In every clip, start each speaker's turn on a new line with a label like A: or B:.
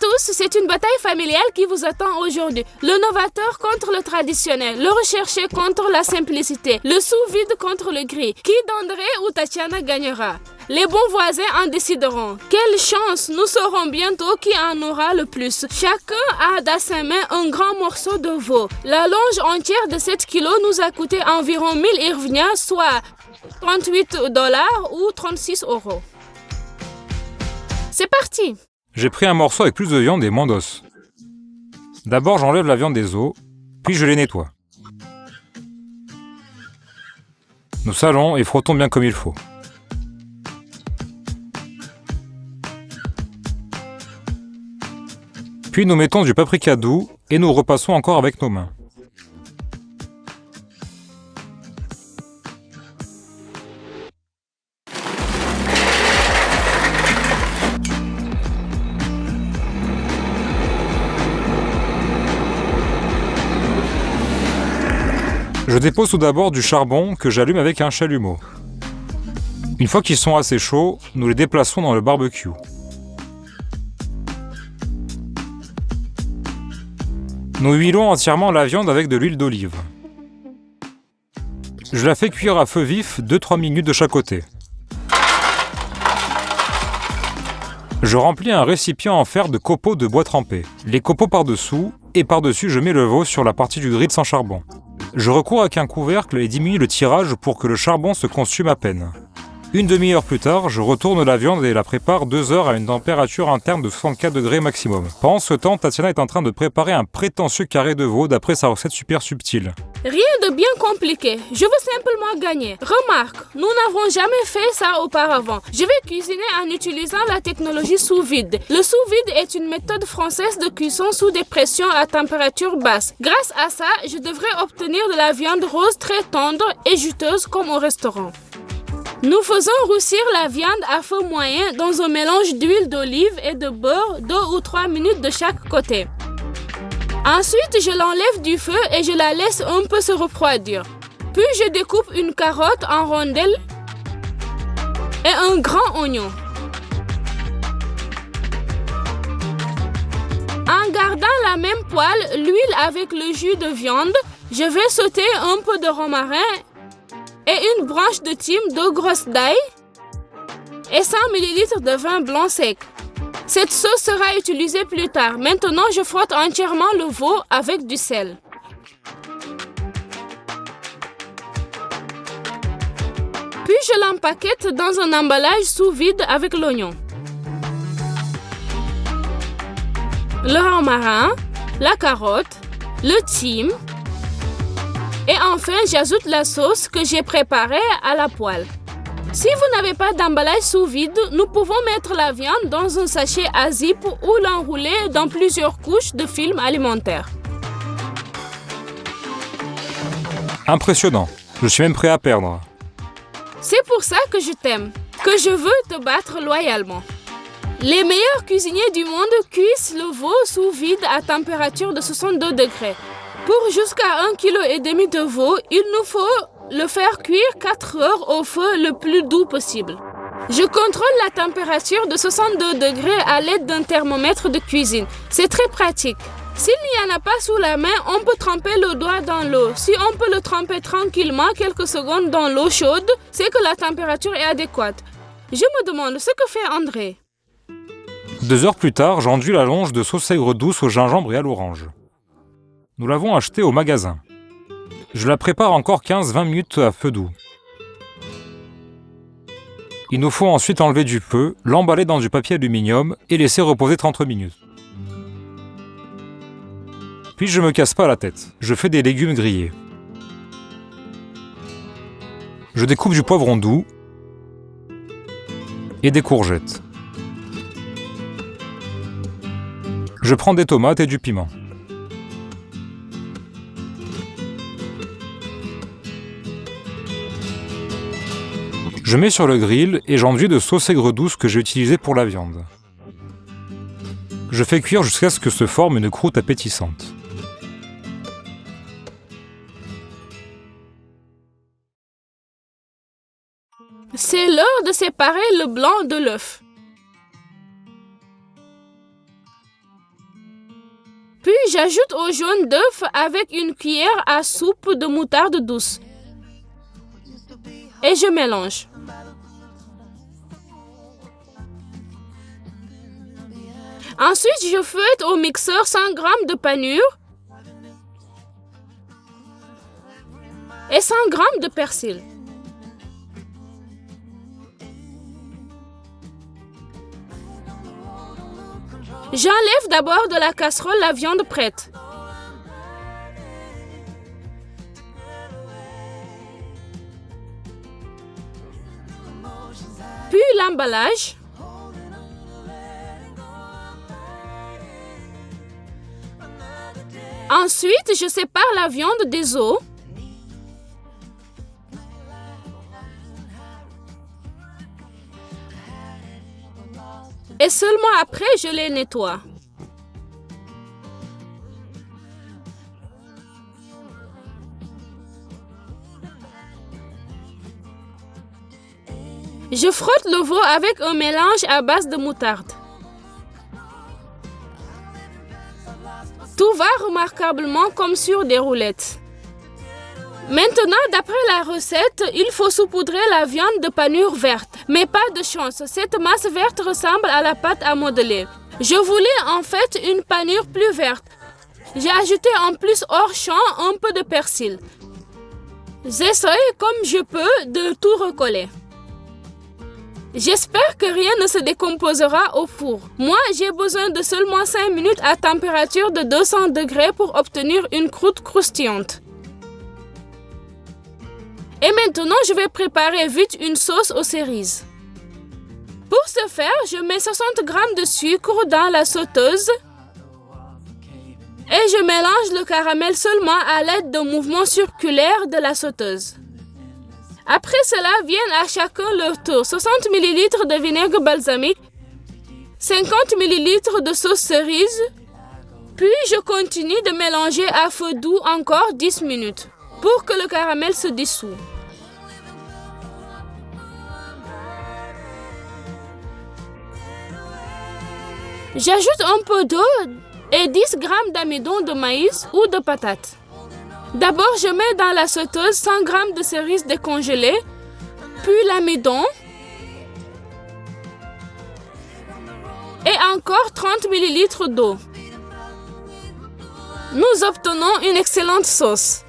A: tous, c'est une bataille familiale qui vous attend aujourd'hui. Le novateur contre le traditionnel, le recherché contre la simplicité, le sous-vide contre le gris. Qui d'André ou Tatiana gagnera? Les bons voisins en décideront. Quelle chance! Nous saurons bientôt qui en aura le plus. Chacun a dans sa main un grand morceau de veau. La longe entière de 7 kilos nous a coûté environ 1000 hryvnias, soit $38 ou 36 €. C'est parti!
B: J'ai pris un morceau avec plus de viande et moins d'os. D'abord, j'enlève la viande des os, puis je les nettoie. Nous salons et frottons bien comme il faut. Puis nous mettons du paprika doux et nous repassons encore avec nos mains. Je dépose tout d'abord du charbon que j'allume avec un chalumeau. Une fois qu'ils sont assez chauds, nous les déplaçons dans le barbecue. Nous huilons entièrement la viande avec de l'huile d'olive. Je la fais cuire à feu vif 2-3 minutes de chaque côté. Je remplis un récipient en fer de copeaux de bois trempé. Les copeaux par-dessous, et par-dessus je mets le veau sur la partie du grill sans charbon. Je recours avec un couvercle et diminue le tirage pour que le charbon se consume à peine. Une demi-heure plus tard, je retourne la viande et la prépare 2 heures à une température interne de 64 degrés maximum. Pendant ce temps, Tatiana est en train de préparer un prétentieux carré de veau d'après sa recette super subtile.
A: Rien de bien compliqué, je veux simplement gagner. Remarque, nous n'avons jamais fait ça auparavant. Je vais cuisiner en utilisant la technologie sous-vide. Le sous-vide est une méthode française de cuisson sous des pressions à température basse. Grâce à ça, je devrais obtenir de la viande rose très tendre et juteuse comme au restaurant. Nous faisons roussir la viande à feu moyen dans un mélange d'huile d'olive et de beurre 2 ou 3 minutes de chaque côté. Ensuite, je l'enlève du feu et je la laisse un peu se refroidir. Puis, je découpe une carotte en rondelles et un grand oignon. En gardant la même poêle, l'huile avec le jus de viande, je vais sauter un peu de romarin et une branche de thym 2 grosses d'ail et 100 ml de vin blanc sec. Cette sauce sera utilisée plus tard. Maintenant, je frotte entièrement le veau avec du sel. Puis, je l'empaquette dans un emballage sous vide avec l'oignon, le romarin, la carotte, le thym. Et enfin, j'ajoute la sauce que j'ai préparée à la poêle. Si vous n'avez pas d'emballage sous vide, nous pouvons mettre la viande dans un sachet à zip ou l'enrouler dans plusieurs couches de film alimentaire.
B: Impressionnant, je suis même prêt à perdre.
A: C'est pour ça que je t'aime, que je veux te battre loyalement. Les meilleurs cuisiniers du monde cuisent le veau sous vide à température de 62 degrés. Pour jusqu'à 1,5 kg de veau, il nous faut le faire cuire 4 heures au feu le plus doux possible. Je contrôle la température de 62 degrés à l'aide d'un thermomètre de cuisine. C'est très pratique. S'il n'y en a pas sous la main, on peut tremper le doigt dans l'eau. Si on peut le tremper tranquillement quelques secondes dans l'eau chaude, c'est que la température est adéquate. Je me demande ce que fait André.
B: 2 heures plus tard, j'enduis la longe de sauce aigre douce au gingembre et à l'orange. Nous l'avons achetée au magasin. Je la prépare encore 15-20 minutes à feu doux. Il nous faut ensuite enlever du feu, l'emballer dans du papier aluminium et laisser reposer 30 minutes. Puis je me casse pas la tête, je fais des légumes grillés. Je découpe du poivron doux et des courgettes. Je prends des tomates et du piment. Je mets sur le grill et j'enduis de sauce aigre douce que j'ai utilisée pour la viande. Je fais cuire jusqu'à ce que se forme une croûte appétissante.
A: C'est l'heure de séparer le blanc de l'œuf. Puis j'ajoute au jaune d'œuf avec une cuillère à soupe de moutarde douce. Et je mélange. Ensuite, je fouette au mixeur 100 g de panure et 100 g de persil. J'enlève d'abord de la casserole la viande prête. Puis l'emballage. Ensuite, je sépare la viande des os. Et seulement après, je les nettoie. Je frotte le veau avec un mélange à base de moutarde. Tout va remarquablement comme sur des roulettes. Maintenant, d'après la recette, il faut saupoudrer la viande de panure verte. Mais pas de chance, cette masse verte ressemble à la pâte à modeler. Je voulais en fait une panure plus verte. J'ai ajouté en plus hors champ un peu de persil. J'essaie comme je peux de tout recoller. J'espère que rien ne se décomposera au four. Moi, j'ai besoin de seulement 5 minutes à température de 200 degrés pour obtenir une croûte croustillante. Et maintenant, je vais préparer vite une sauce aux cerises. Pour ce faire, je mets 60 g de sucre dans la sauteuse et je mélange le caramel seulement à l'aide de mouvements circulaires de la sauteuse. Après cela, viennent à chacun leur tour 60 ml de vinaigre balsamique, 50 ml de sauce cerise, puis je continue de mélanger à feu doux encore 10 minutes pour que le caramel se dissout. J'ajoute un peu d'eau et 10 g d'amidon de maïs ou de patates. D'abord, je mets dans la sauteuse 100 g de cerises décongelées, puis l'amidon et encore 30 ml d'eau. Nous obtenons une excellente sauce.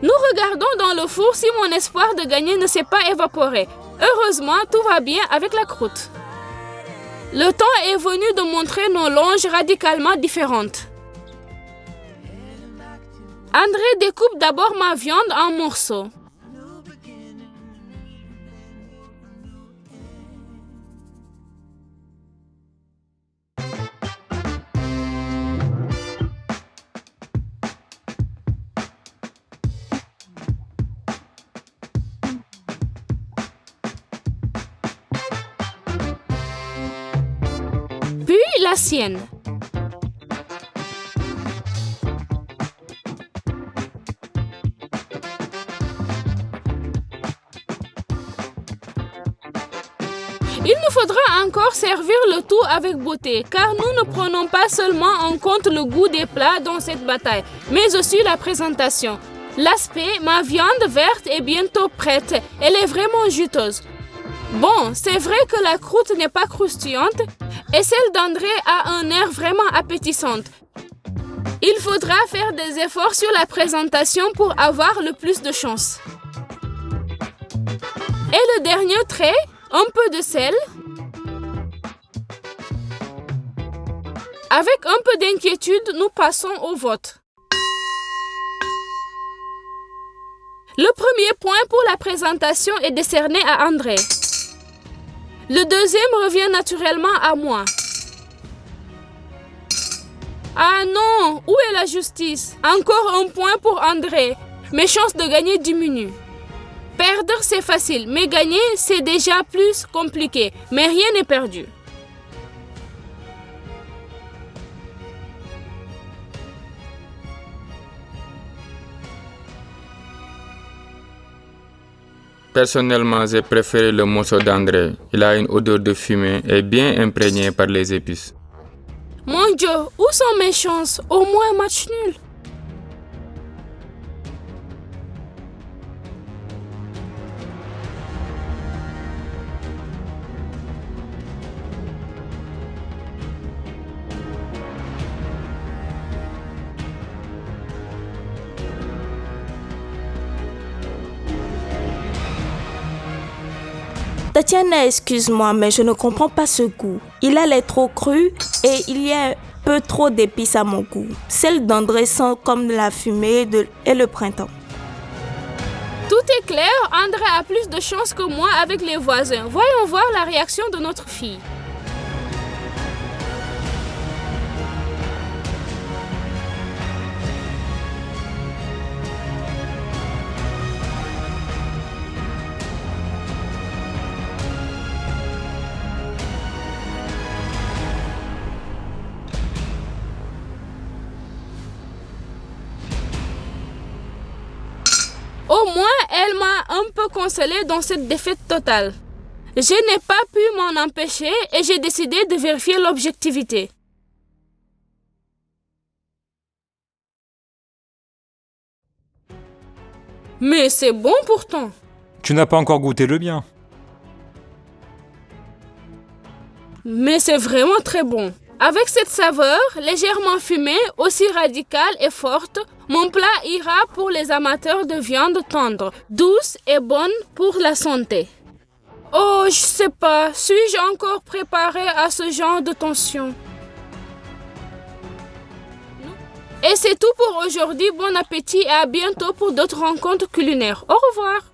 A: Nous regardons dans le four si mon espoir de gagner ne s'est pas évaporé. Heureusement, tout va bien avec la croûte. Le temps est venu de montrer nos longes radicalement différentes. André découpe d'abord ma viande en morceaux. Puis la sienne. Il nous faudra encore servir le tout avec beauté, car nous ne prenons pas seulement en compte le goût des plats dans cette bataille, mais aussi la présentation. L'aspect, ma viande verte est bientôt prête, elle est vraiment juteuse. Bon, c'est vrai que la croûte n'est pas croustillante, et celle d'André a un air vraiment appétissante. Il faudra faire des efforts sur la présentation pour avoir le plus de chance. Et le dernier trait, un peu de sel. Avec un peu d'inquiétude, nous passons au vote. Le premier point pour la présentation est décerné à André. Le deuxième revient naturellement à moi. Ah non, où est la justice? Encore un point pour André. Mes chances de gagner diminuent. Perdre, c'est facile, mais gagner, c'est déjà plus compliqué. Mais rien n'est perdu.
C: Personnellement, j'ai préféré le morceau d'André. Il a une odeur de fumée et bien imprégné par les épices.
A: Mon Dieu, où sont mes chances? Au moins un match nul.
D: Tatiana, excuse-moi, mais je ne comprends pas ce goût. Il a l'air trop cru et il y a un peu trop d'épices à mon goût. Celles d'André sont comme la fumée et le printemps.
A: Tout est clair, André a plus de chance que moi avec les voisins. Voyons voir la réaction de notre fille. Au moins, elle m'a un peu consolée dans cette défaite totale. Je n'ai pas pu m'en empêcher et j'ai décidé de vérifier l'objectivité. Mais c'est bon pourtant.
B: Tu n'as pas encore goûté le bien.
A: Mais c'est vraiment très bon. Avec cette saveur légèrement fumée, aussi radicale et forte, mon plat ira pour les amateurs de viande tendre, douce et bonne pour la santé. Oh, je sais pas, suis-je encore préparée à ce genre de tension? Et c'est tout pour aujourd'hui. Bon appétit et à bientôt pour d'autres rencontres culinaires. Au revoir.